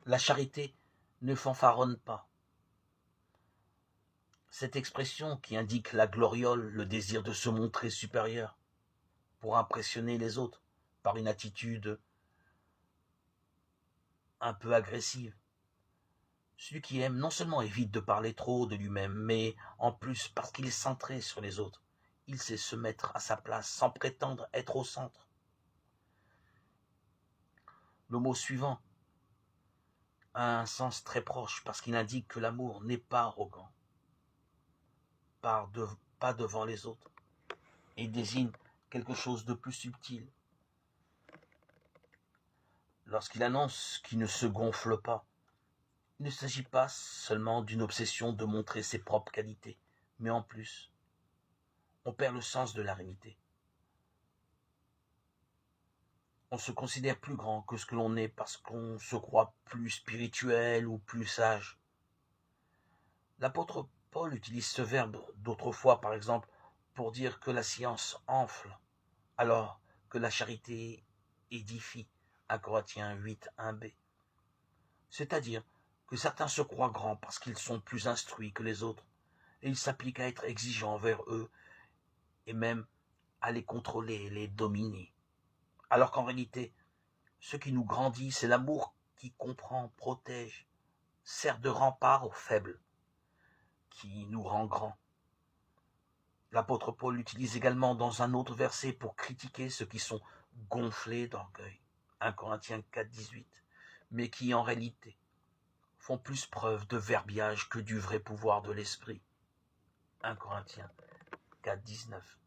La charité ne fanfaronne pas. Cette expression qui indique la gloriole, le désir de se montrer supérieur pour impressionner les autres par une attitude un peu agressive. Celui qui aime non seulement évite de parler trop de lui-même, mais en plus parce qu'il est centré sur les autres. Il sait se mettre à sa place sans prétendre être au centre. Le mot suivant a un sens très proche parce qu'il indique que l'amour n'est pas arrogant, pas devant les autres, et désigne quelque chose de plus subtil. Lorsqu'il annonce qu'il ne se gonfle pas, il ne s'agit pas seulement d'une obsession de montrer ses propres qualités, mais en plus, on perd le sens de la réalité. On se considère plus grand que ce que l'on est parce qu'on se croit plus spirituel ou plus sage. L'apôtre Paul utilise ce verbe d'autrefois, par exemple, pour dire que la science enfle, alors que la charité édifie, 1 Corinthiens 8, 1b. C'est-à-dire que certains se croient grands parce qu'ils sont plus instruits que les autres, et ils s'appliquent à être exigeants envers eux, et même à les contrôler et les dominer. Alors qu'en réalité, ce qui nous grandit, c'est l'amour qui comprend, protège, sert de rempart aux faibles, qui nous rend grands. L'apôtre Paul l'utilise également dans un autre verset pour critiquer ceux qui sont gonflés d'orgueil, 1 Corinthiens 4, 18, mais qui en réalité font plus preuve de verbiage que du vrai pouvoir de l'esprit, 1 Corinthiens 4, 19.